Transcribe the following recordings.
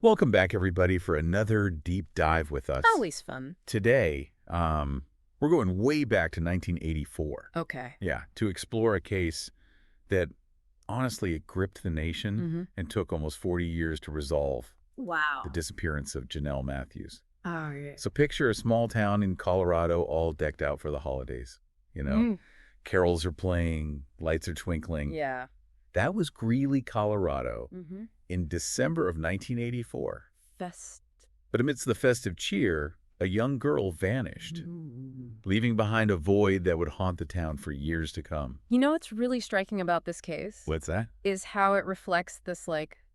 Welcome back, everybody, for another deep dive with us. Always fun. Today, we're going way back to 1984. Okay. Yeah, to explore a case that, honestly, it gripped the nation and took almost 40 years to resolve. Wow. The disappearance of Janelle Matthews. Oh, yeah. So picture a small town in Colorado all decked out for the holidays. Carols are playing, lights are twinkling. Yeah. That was Greeley, Colorado Mm-hmm. in December of 1984. Fest. But amidst the festive cheer, a young girl vanished, Mm. leaving behind a void that would haunt the town for years to come. You know what's really striking about this case? What's that? Is how it reflects this,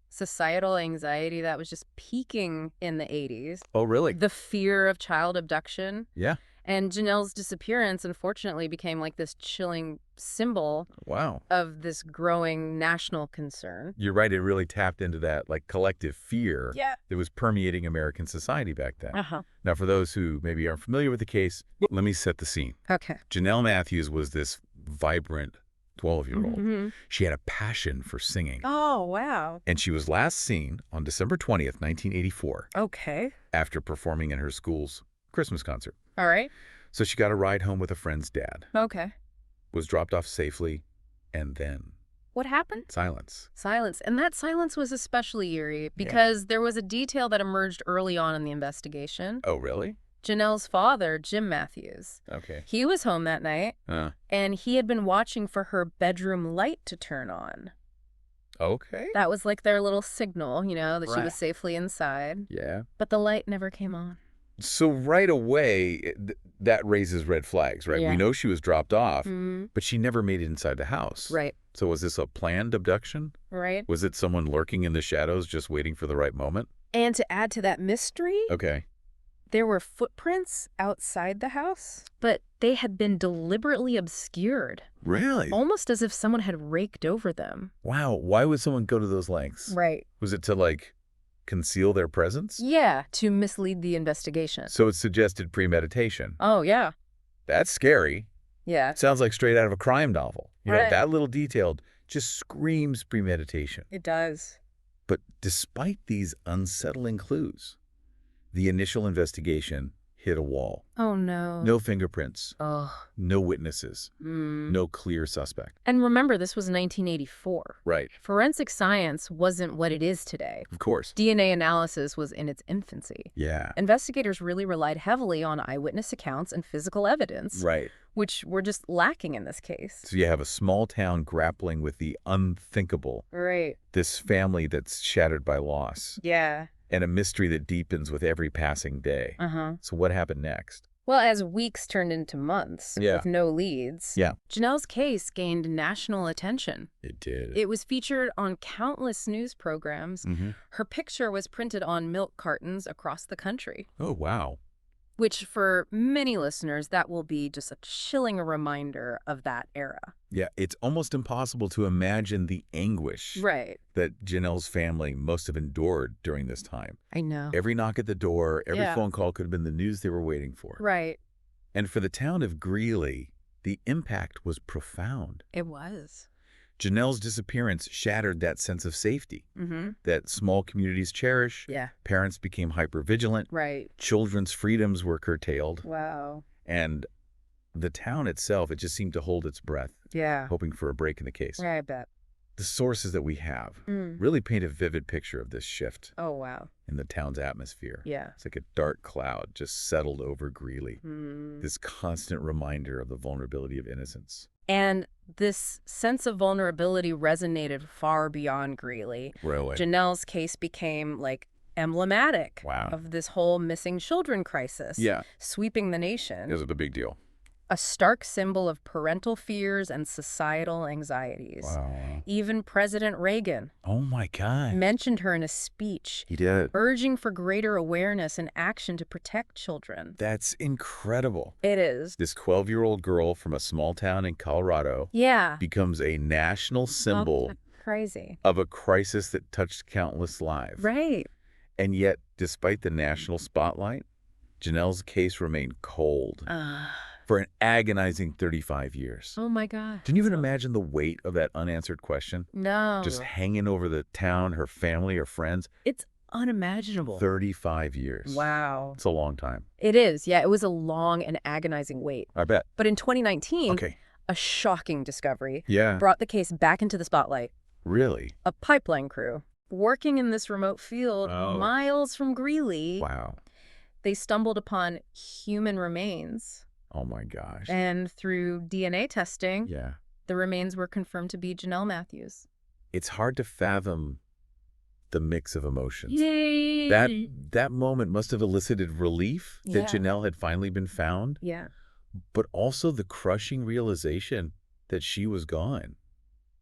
societal anxiety that was just peaking in the 80s. Oh, really? The fear of child abduction. Yeah. And Janelle's disappearance, unfortunately, became this chilling symbol Wow. of this growing national concern. You're right. It really tapped into that collective fear Yeah. that was permeating American society back then. Uh-huh. Now, for those who maybe aren't familiar with the case, let me set the scene. Okay. Janelle Matthews was this vibrant 12-year-old. Mm-hmm. She had a passion for singing. Oh, wow. And she was last seen on December 20th, 1984, Okay. after performing in her school's Christmas concert. All right. So she got a ride home with a friend's dad, Okay. was dropped off safely, and then What happened? silence. Silence. And that silence was especially eerie because there was a detail that emerged early on in the investigation. Oh, really? Janelle's father, Jim Matthews, Okay. he was home that night, and he had been watching for her bedroom light to turn on. Okay. That was their little signal, that she Right. was safely inside. Yeah. But the light never came on. So right away, that raises red flags, right? Yeah. We know she was dropped off, Mm-hmm. but she never made it inside the house. Right. So was this a planned abduction? Right. Was it someone lurking in the shadows just waiting for the right moment? And to add to that mystery, Okay. there were footprints outside the house, but they had been deliberately obscured, Really? almost as if someone had raked over them. Wow. Why would someone go to those lengths? Right. Was it to, conceal their presence? Yeah, to mislead the investigation. So it suggested premeditation. Oh, yeah. That's scary. Yeah. It sounds like straight out of a crime novel. Right. That little detail just screams premeditation. It does. But despite these unsettling clues, the initial investigation hit a wall. Oh, no. No fingerprints, Oh. no witnesses, Mm. no clear suspect. And remember, this was 1984. Right. Forensic science wasn't what it is today. Of course. DNA analysis was in its infancy. Yeah. Investigators really relied heavily on eyewitness accounts and physical evidence, Right. which were just lacking in this case. So you have a small town grappling with the unthinkable, Right. this family that's shattered by loss, Yeah. and a mystery that deepens with every passing day. Uh-huh. So what happened next? Well, as weeks turned into months Yeah. with no leads, Yeah. Janelle's case gained national attention. It did. It was featured on countless news programs. Her picture was printed on milk cartons across the country, Oh, wow. which for many listeners, that will be just a chilling reminder of that era. Yeah, it's almost impossible to imagine the anguish Right. that Janelle's family must have endured during this time. I know. Every knock at the door, every Yeah. phone call could have been the news they were waiting for. Right. And for the town of Greeley, the impact was profound. It was. Janelle's disappearance shattered that sense of safety Mm-hmm. that small communities cherish. Yeah. Parents became hypervigilant. Right. Children's freedoms were curtailed. Wow. And the town itself, it just seemed to hold its breath, Yeah. hoping for a break in the case. Yeah, I bet. The sources that we have really paint a vivid picture of this shift Oh, wow. in the town's atmosphere. Yeah. It's like a dark cloud just settled over Greeley, Mm. this constant reminder of the vulnerability of innocence. And this sense of vulnerability resonated far beyond Greeley. Really? Janelle's case became emblematic Wow. of this whole missing children crisis sweeping the nation. It was a big deal. A stark symbol of parental fears and societal anxieties. Wow. Even President Reagan Oh, my God. mentioned her in a speech, He did. urging for greater awareness and action to protect children. That's incredible. It is. This 12-year-old girl from a small town in Colorado Yeah. becomes a national symbol Oh, crazy. of a crisis that touched countless lives. Right. And yet, despite the national spotlight, Janelle's case remained cold for an agonizing 35 years. Oh, my God. Can you even imagine the weight of that unanswered question? No. Just hanging over the town, her family, her friends. It's unimaginable. 35 years. Wow. It's a long time. It is. Yeah, it was a long and agonizing wait. I bet. But in 2019, Okay. a shocking discovery Yeah. brought the case back into the spotlight. Really? A pipeline crew working in this remote field Oh. miles from Greeley. Wow. They stumbled upon human remains. Oh, my gosh. And through DNA testing, Yeah. the remains were confirmed to be Janelle Matthews. It's hard to fathom the mix of emotions. Yay! That moment must have elicited relief that Yeah. Janelle had finally been found, Yeah. but also the crushing realization that she was gone.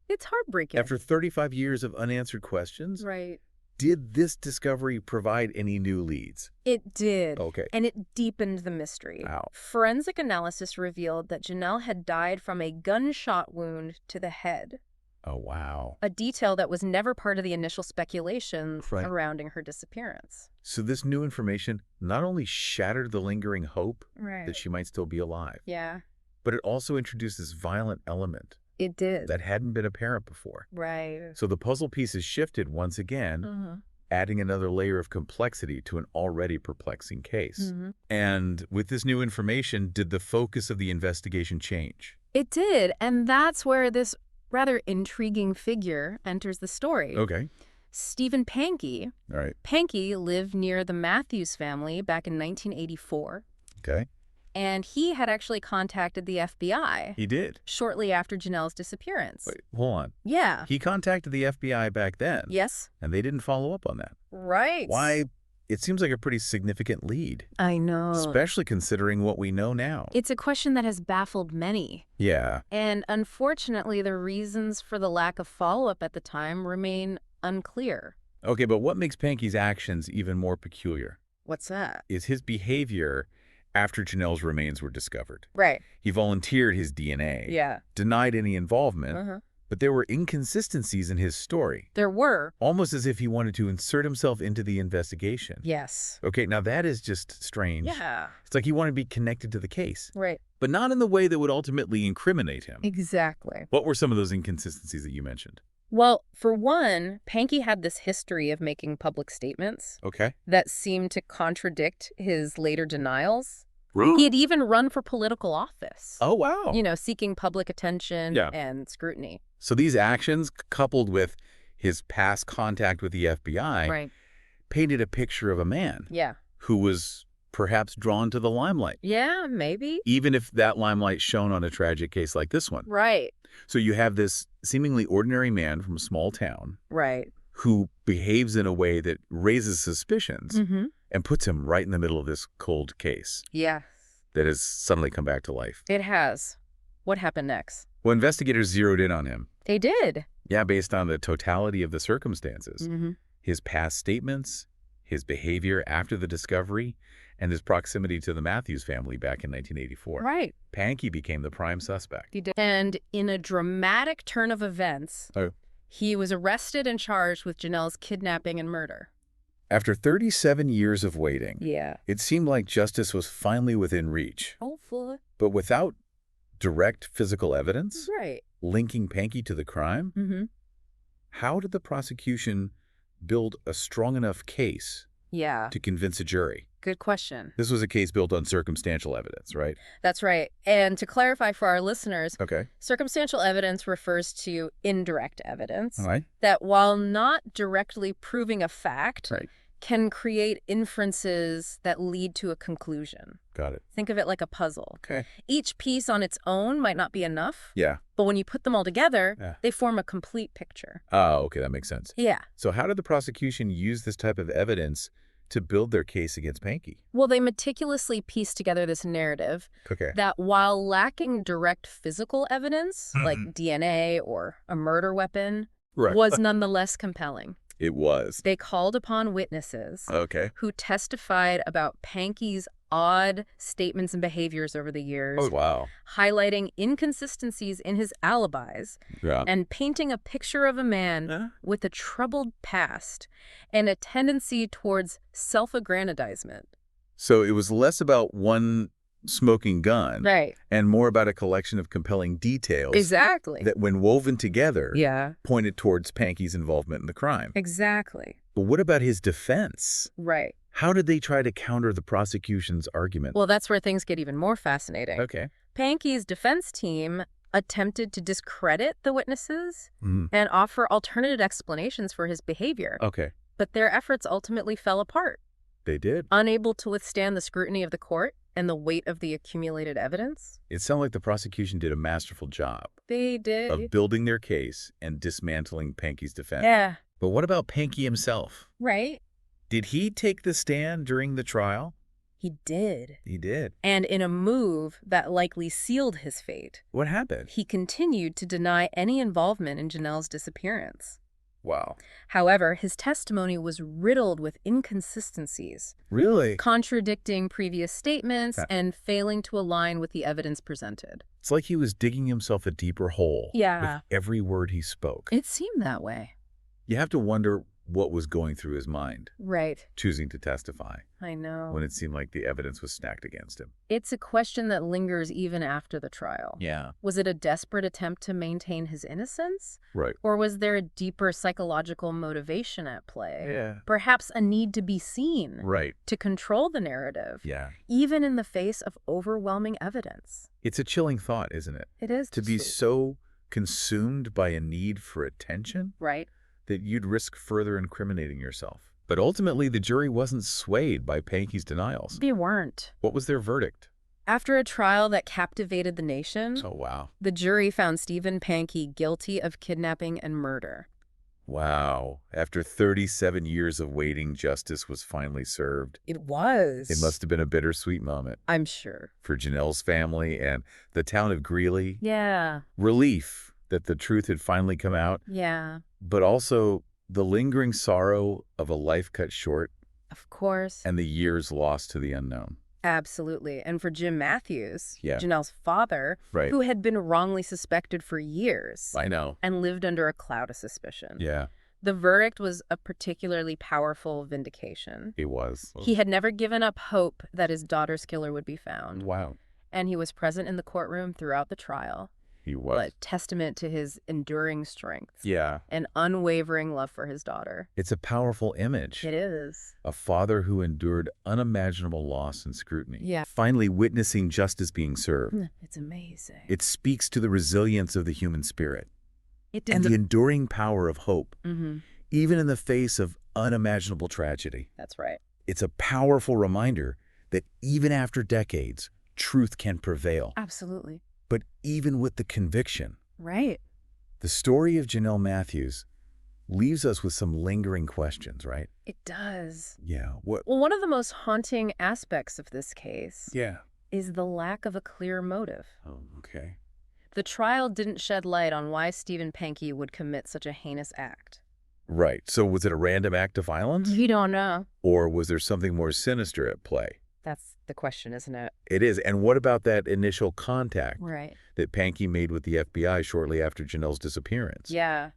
It's heartbreaking. After 35 years of unanswered questions, Right. did this discovery provide any new leads? It did. Okay. And it deepened the mystery. Wow. Forensic analysis revealed that Janelle had died from a gunshot wound to the head, Oh, wow. a detail that was never part of the initial speculation Right. surrounding her disappearance. So this new information not only shattered the lingering hope Right. that she might still be alive, Yeah, but it also introduced this violent element it did. that hadn't been apparent before. Right. So the puzzle pieces shifted once again, Mm-hmm. adding another layer of complexity to an already perplexing case. Mm-hmm. And with this new information, did the focus of the investigation change? It did, and that's where this rather intriguing figure enters the story. Okay. Stephen Pankey. All right. Pankey lived near the Matthews family back in 1984, Okay. and he had actually contacted the FBI He did. shortly after Janelle's disappearance. Wait, hold on. Yeah. He contacted the FBI back then. Yes. And they didn't follow up on that. Right. Why? It seems like a pretty significant lead, I know. especially considering what we know now. It's a question that has baffled many. Yeah. And unfortunately, the reasons for the lack of follow-up at the time remain unclear. Okay, but what makes Pankey's actions even more peculiar What's that? is his behavior after Janelle's remains were discovered. Right. He volunteered his DNA, Yeah. denied any involvement, Uh-huh. but there were inconsistencies in his story, There were. almost as if he wanted to insert himself into the investigation. Yes. Okay, now that is just strange. Yeah. It's like he wanted to be connected to the case, Right. but not in the way that would ultimately incriminate him. Exactly. What were some of those inconsistencies that you mentioned? Well, for one, Pankey had this history of making public statements Okay. that seemed to contradict his later denials. He Really? had even run for political office. Oh, wow. You know, seeking public attention Yeah. and scrutiny. So these actions, coupled with his past contact with the FBI, Right. painted a picture of a man Yeah. who was perhaps drawn to the limelight, Yeah, maybe. even if that limelight shone on a tragic case like this one. Right. So you have this seemingly ordinary man from a small town Right. who behaves in a way that raises suspicions Mm-hmm. and puts him right in the middle of this cold case Yes. that has suddenly come back to life. It has. What happened next? Well, investigators zeroed in on him. They did. Yeah, based on the totality of the circumstances. Mm-hmm. His past statements, his behavior after the discovery, and his proximity to the Matthews family back in 1984. Right. Pankey became the prime suspect. He did. And in a dramatic turn of events, Oh. he was arrested and charged with Janelle's kidnapping and murder. After 37 years of waiting, Yeah. it seemed like justice was finally within reach. Hopefully. But without direct physical evidence Right. linking Pankey to the crime, Mm-hmm. how did the prosecution build a strong enough case Yeah. to convince a jury? Good question. This was a case built on circumstantial evidence, right? That's right. And to clarify for our listeners, Okay. circumstantial evidence refers to indirect evidence All right. that, while not directly proving a fact, Right. can create inferences that lead to a conclusion. Got it. Think of it like a puzzle. Okay. Each piece on its own might not be enough, Yeah. but when you put them all together, Yeah. they form a complete picture. Oh, okay. That makes sense. Yeah. So how did the prosecution use this type of evidence to build their case against Pankey? Well, they meticulously pieced together this narrative Okay. that, while lacking direct physical evidence, like Mhm. DNA or a murder weapon, Right. was nonetheless compelling. It was. They called upon witnesses Okay. who testified about Pankey's odd statements and behaviors over the years, Oh, wow. highlighting inconsistencies in his alibis Yeah. and painting a picture of a man Huh? with a troubled past and a tendency towards self-aggrandizement. So it was less about one smoking gun Right. and more about a collection of compelling details Exactly. that, when woven together, Yeah. pointed towards Pankey's involvement in the crime. Exactly. But what about his defense? Right. How did they try to counter the prosecution's argument? Well, that's where things get even more fascinating. Okay. Pankey's defense team attempted to discredit the witnesses Mhm. and offer alternative explanations for his behavior. Okay. But their efforts ultimately fell apart. They did. Unable to withstand the scrutiny of the court and the weight of the accumulated evidence. It sounded like the prosecution did a masterful job They did. of building their case and dismantling Pankey's defense. Yeah. But what about Pankey himself? Right? Did he take the stand during the trial? He did. He did. And in a move that likely sealed his fate, What happened? he continued to deny any involvement in Janelle's disappearance. Wow. However, his testimony was riddled with inconsistencies, Really? contradicting previous statements Huh. and failing to align with the evidence presented. It's like he was digging himself a deeper hole Yeah. with every word he spoke. It seemed that way. You have to wonder what was going through his mind, Right. choosing to testify I know. when it seemed like the evidence was stacked against him. It's a question that lingers even after the trial. Yeah. Was it a desperate attempt to maintain his innocence? Right. Or was there a deeper psychological motivation at play? Yeah. Perhaps a need to be seen, Right. to control the narrative, Yeah. even in the face of overwhelming evidence. It's a chilling thought, isn't it? It is To be sweet. so consumed by a need for attention Right. that you'd risk further incriminating yourself. But ultimately, the jury wasn't swayed by Pankey's denials. They weren't. What was their verdict? After a trial that captivated the nation, Oh, wow. the jury found Stephen Pankey guilty of kidnapping and murder. Wow. After 37 years of waiting, justice was finally served. It was. It must have been a bittersweet moment I'm sure. for Janelle's family and the town of Greeley. Yeah. Relief that the truth had finally come out, Yeah. but also the lingering sorrow of a life cut short Of course. and the years lost to the unknown. Absolutely. And for Jim Matthews, Yeah. Janelle's father, Right. who had been wrongly suspected for years I know. and lived under a cloud of suspicion. Yeah, The verdict was a particularly powerful vindication. it was. He had never given up hope that his daughter's killer would be found, Wow. and he was present in the courtroom throughout the trial, He was. a testament to his enduring strength Yeah. and unwavering love for his daughter. It's a powerful image. It is. A father who endured unimaginable loss and scrutiny. Yeah. Finally witnessing justice being served. It's amazing. It speaks to the resilience of the human spirit It and did. the enduring power of hope, Mm-hmm. even in the face of unimaginable tragedy. That's right. It's a powerful reminder that even after decades, truth can prevail. Absolutely. But even with the conviction, Right. the story of Janelle Matthews leaves us with some lingering questions, right? It does. Yeah. What? Well, one of the most haunting aspects of this case Yeah. is the lack of a clear motive. Oh, okay. The trial didn't shed light on why Stephen Pankey would commit such a heinous act. Right. So was it a random act of violence? We don't know. Or was there something more sinister at play? That's the question, isn't it? It is. And what about that initial contact Right. that Pankey made with the FBI shortly after Janelle's disappearance? Yeah.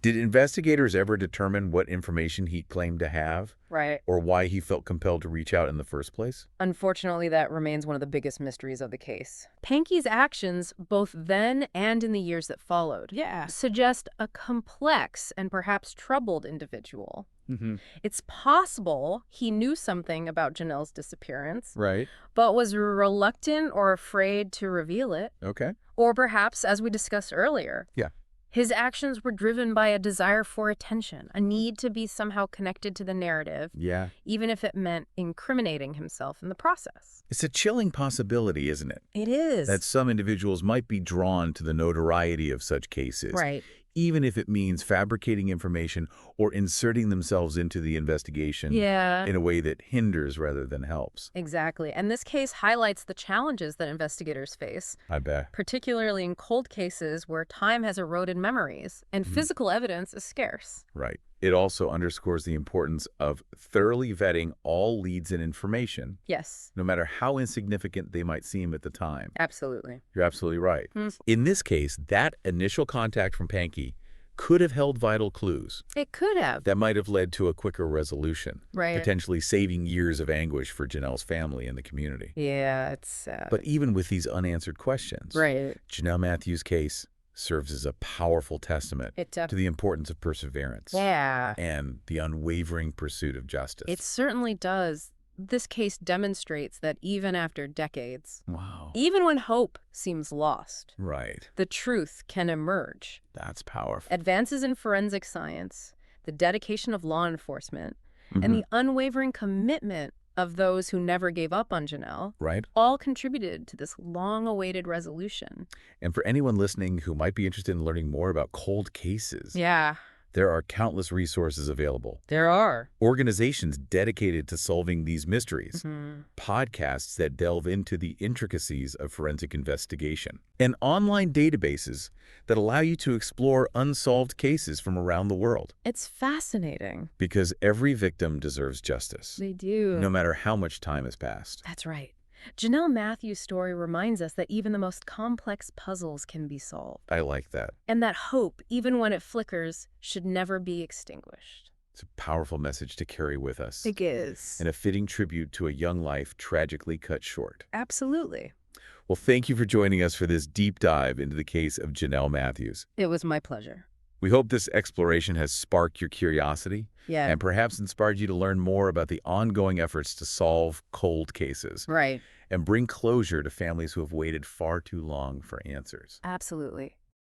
Did investigators ever determine what information he claimed to have Right. or why he felt compelled to reach out in the first place? Unfortunately, that remains one of the biggest mysteries of the case. Pankey's actions, both then and in the years that followed, suggest a complex and perhaps troubled individual. Mm-hmm. It's possible he knew something about Janelle's disappearance, Right. but was reluctant or afraid to reveal it. Okay. Or perhaps, as we discussed earlier, Yeah. his actions were driven by a desire for attention, a need to be somehow connected to the narrative, Yeah. even if it meant incriminating himself in the process. It's a chilling possibility, isn't it? It is. That some individuals might be drawn to the notoriety of such cases. right. Even if it means fabricating information or inserting themselves into the investigation Yeah. in a way that hinders rather than helps. Exactly. And this case highlights the challenges that investigators face, I bet. particularly in cold cases where time has eroded memories and physical evidence is scarce. Right. It also underscores the importance of thoroughly vetting all leads and information, Yes, no matter how insignificant they might seem at the time. absolutely. You're absolutely right. Hmm. In this case, that initial contact from Pankey could have held vital clues It could have. that might have led to a quicker resolution, Right. potentially saving years of anguish for Janelle's family and the community. Yeah, it's sad. But even with these unanswered questions, right. Janelle Matthews' case serves as a powerful testament to the importance of perseverance and the unwavering pursuit of justice. It certainly does. This case demonstrates that even after decades, even when hope seems lost, the truth can emerge. That's powerful. Advances in forensic science, the dedication of law enforcement, and the unwavering commitment of those who never gave up on Janelle all contributed to this long-awaited resolution. And for anyone listening who might be interested in learning more about cold cases, there are countless resources available. There are. Organizations dedicated to solving these mysteries, podcasts that delve into the intricacies of forensic investigation, and online databases that allow you to explore unsolved cases from around the world. It's fascinating. Because every victim deserves justice. They do. No matter how much time has passed. That's right. Janelle Matthews' story reminds us that even the most complex puzzles can be solved. I like that. And that hope, even when it flickers, should never be extinguished. It's a powerful message to carry with us. It is. And a fitting tribute to a young life tragically cut short. Absolutely. Well, thank you for joining us for this deep dive into the case of Janelle Matthews. It was my pleasure. We hope this exploration has sparked your curiosity and perhaps inspired you to learn more about the ongoing efforts to solve cold cases. Right. And bring closure to families who have waited far too long for answers. Absolutely.